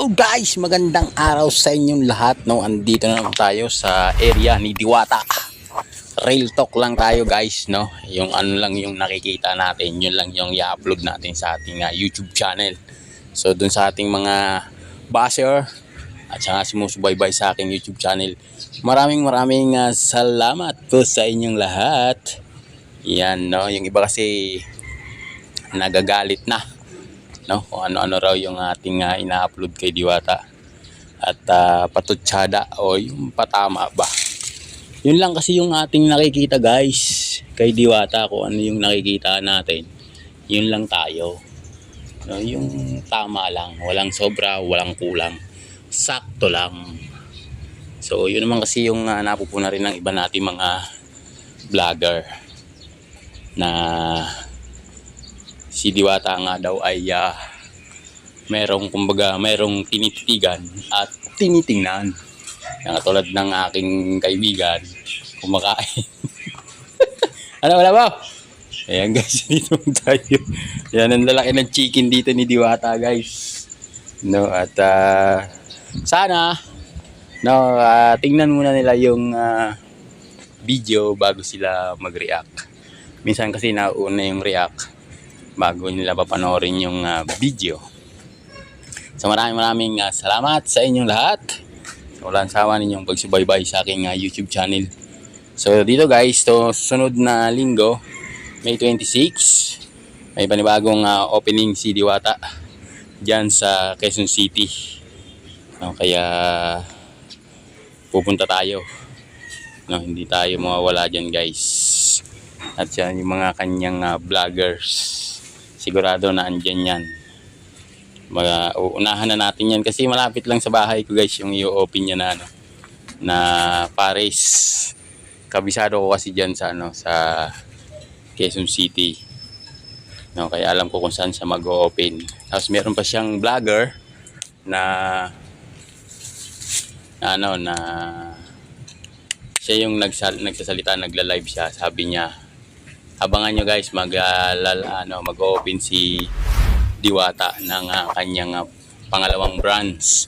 Hello guys, magandang araw sa inyong lahat. No, andito na naman tayo sa area ni Diwata. Real talk lang tayo guys, no. Yung ano lang yung nakikita natin, yun lang yung i-upload natin sa ating YouTube channel. So dun sa ating mga basher at saka sumusubaybay sa aking YouTube channel, maraming salamat po sa inyong lahat. Yan, no, yung iba kasi nagagalit na, no, kung ano-ano raw yung ating ina-upload kay Diwata at patutsada o yung patama ba. Yun lang kasi yung ating nakikita guys kay Diwata, kung ano yung nakikita natin, yun lang tayo, no, yung tama lang, walang sobra, walang kulang, sakto lang. So yun naman kasi yung napupuna rin ng iba nating mga vlogger na si Diwata nga daw ay merong tinititigan at tinitingnan. Yung katulad ng aking kaibigan kumakain. Ano, wala ba? Ayan guys, dito tayo. Yan ang lalaki ng chicken dito ni Diwata guys, no, at sana, no, tingnan muna nila yung video bago sila mag-react. Minsan kasi nauna yung react bago nila papanoorin yung video. So maraming salamat sa inyong lahat. Walang sawa ninyong pagsubaybay sa aking YouTube channel. So dito guys, to sunod na linggo, May 26, may panibagong opening si Diwata dyan sa Quezon City. No, kaya pupunta tayo. No, hindi tayo mawawala dyan guys. At yan yung mga kanyang vloggers, sigurado na andyan yan. Uunahan na natin yan kasi malapit lang sa bahay ko guys yung i-open niya na na Paris. Kabisado ko kasi dyan sa sa Quezon City, no, kaya alam ko kung saan siya mag-open. Tapos meron pa siyang vlogger na siya yung nagsasalita, nagla-live siya. Sabi niya, abangan nyo guys, mag-open si Diwata ng kanyang pangalawang branch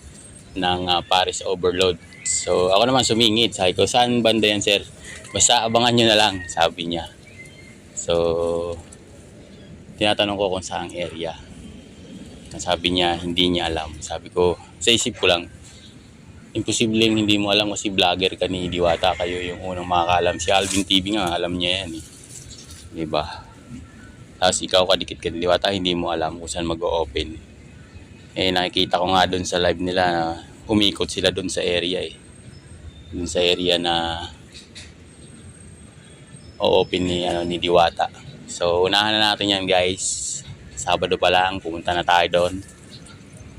ng Paris Overload. So ako naman sumingit, sabi ko, saan banda yan sir? Basta abangan nyo na lang, sabi niya. So tinatanong ko kung saang area. Sabi niya hindi niya alam. Sabi ko, sa isip ko lang, imposibleng hindi mo alam kasi vlogger ka ni Diwata. Kayo yung unang makakaalam. Si Alvin TV nga, alam niya yan eh, diba? Tapos ikaw kadikit ka ni Diwata, hindi mo alam kung saan mag-o-open. Eh nakikita ko nga doon sa live nila na umikot sila doon sa area eh. Doon sa area na o-open ni Diwata. So unahan na natin yan guys. Sabado pa lang, pumunta na tayo doon.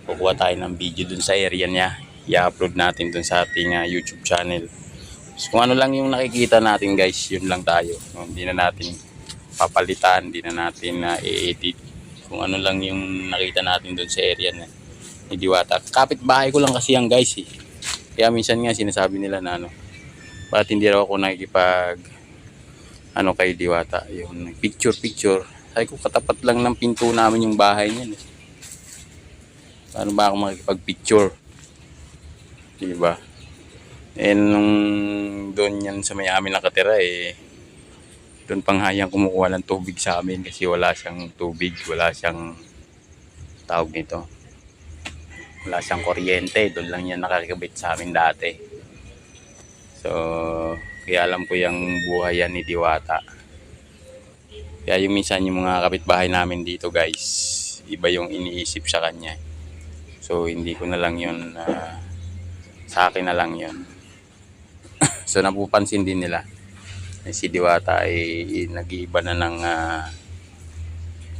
Kukuha tayo ng video doon sa area niya. I-upload natin doon sa ating YouTube channel. So, kung ano lang yung nakikita natin guys, yun lang tayo. Hindi na natin papalitan, hindi na natin i-edit. Kung ano lang yung nakita natin doon sa area ni Diwata. Kapit-bahay ko lang kasi yan guys eh. Kaya minsan nga sinasabi nila na bakit hindi raw ako nakikipag kay Diwata, yung picture. Sabi ko, katapat lang ng pinto namin yung bahay niya eh. Paano ba ako makikipag-picture? Diba? And nung doon yan sa may amin nakatira eh, doon panghayang kumukuha ng tubig sa amin kasi wala siyang tubig, wala siyang tawag nito, wala siyang kuryente. Doon lang yan nakakabit sa amin dati. So kaya alam ko yung buhay yan ni Diwata. Kaya yung minsan yung mga kapitbahay namin dito guys, iba yung iniisip sa kanya. So hindi ko na lang yun, sa akin na lang yun. So napupansin din nila si Diwata ay nag-iiba na ng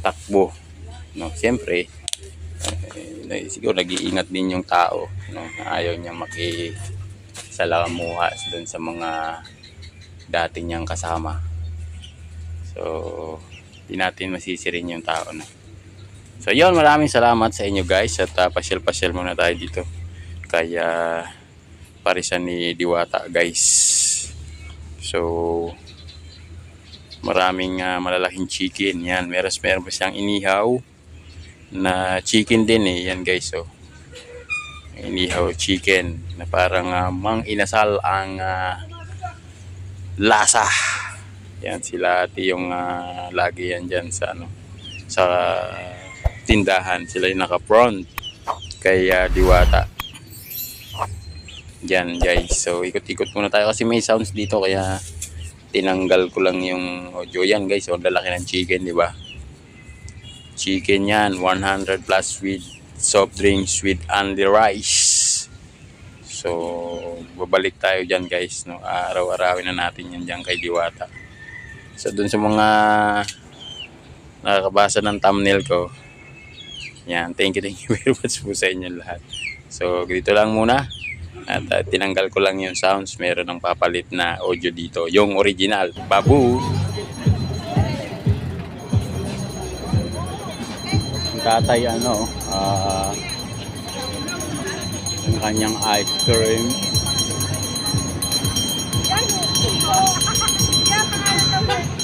takbo, no? Siyempre siguro nag-iingat din yung tao, no? Ayaw niya makisalamuha doon sa mga dati niyang kasama. So di natin masisirin yung tao na. So yun, maraming salamat sa inyo guys. At pasyal muna tayo dito kaya parisan ni Diwata guys. So maraming malalaking chicken yan. Meron pa siyang inihaw na chicken din eh. Yan guys, oh. inihaw chicken na parang mang inasal ang lasa. Yan sila ate yung lagi yan dyan sa sa tindahan. Sila yung naka-front kay Diwata. Diyan guys. So ikot-ikot muna tayo kasi may sounds dito kaya tinanggal ko lang yung audio. Yan guys, ang lalaki ng chicken, di ba? Chicken yan, 100 plus with soft drinks with only rice. So babalik tayo dyan guys, no? Araw-arawin na natin yan dyan kay Diwata. So dun sa mga nakakabasa ng thumbnail ko, yan, thank you very much po sa inyo lahat. So dito lang muna. At tinanggal ko lang yung sounds. Meron ng papalit na audio dito. Yung original. Babu! Ang tatay ang kanyang ice cream.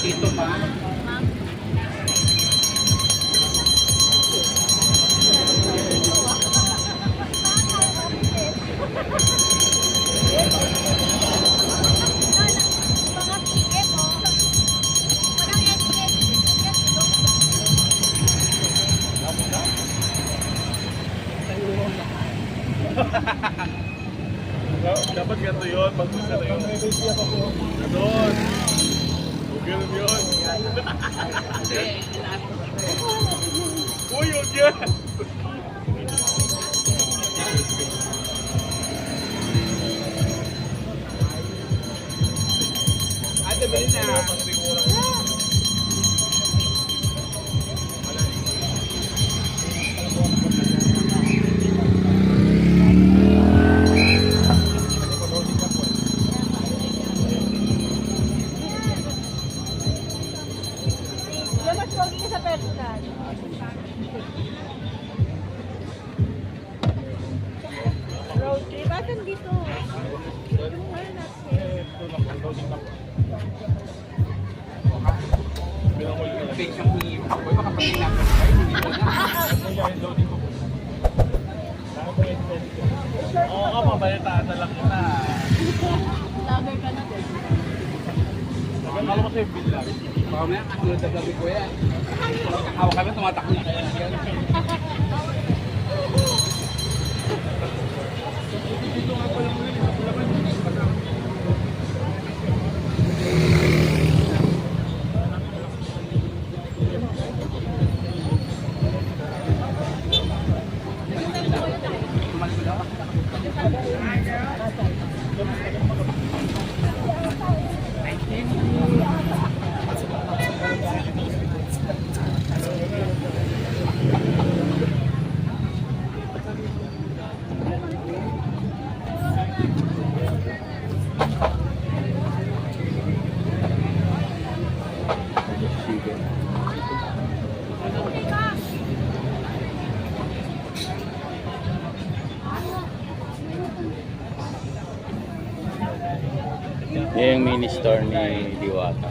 Ito pa. Dapat ganito yun, pag-gusto na yun. Ganon. Huwag ganun yun. Uy, huwag yan. Ate, bali na. Road trip, asan dito? Oo ka, mabalitaan na lang na. Lager ka na din. Akala ko sa'yo bill lang. Baka may kasunod na gabi ko yan. Hawak kami, tumatakbo na kayo. Yan yung mini store ni Diwata.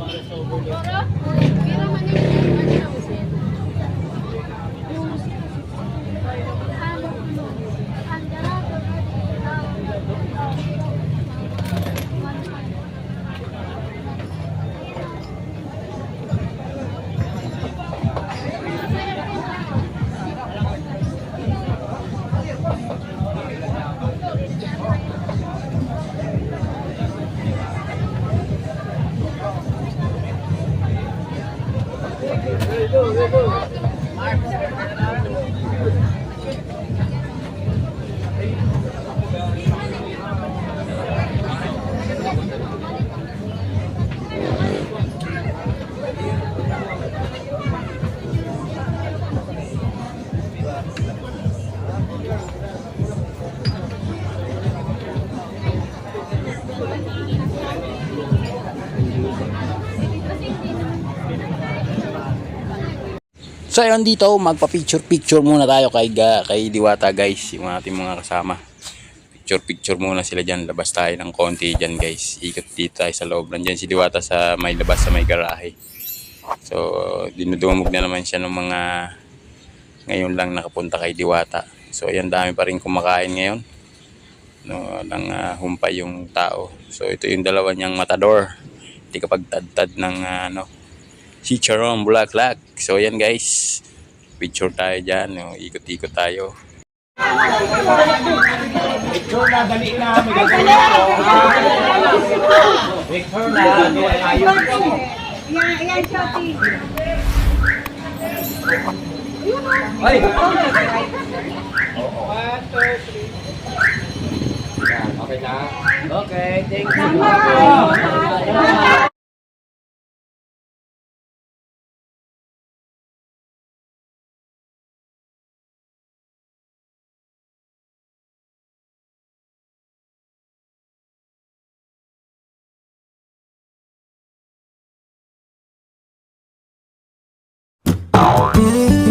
So ayun, dito magpa-picture muna tayo kay Diwata guys, yung ating mga kasama. Picture muna sila dyan, labas tayo ng konti dyan guys. Ikot dito tayo sa loob. Nandiyan si Diwata sa may labas sa may garahe. So dinudumog na naman siya ng mga ngayon lang nakapunta kay Diwata. So ayan, dami pa rin kumakain ngayon. No, nang humpay yung tao. So ito yung dalawa niyang matador. Hindi kapag tad ng chicharon bulaklak. So ayan guys, picture tayo dyan. No, ikot-ikot tayo. Picture na, dali na. May gagawin ako. Picture na, ayaw. Yan, Shopee. Ay! 1, 2, 3. Okay na? Okay, thank you. Oh,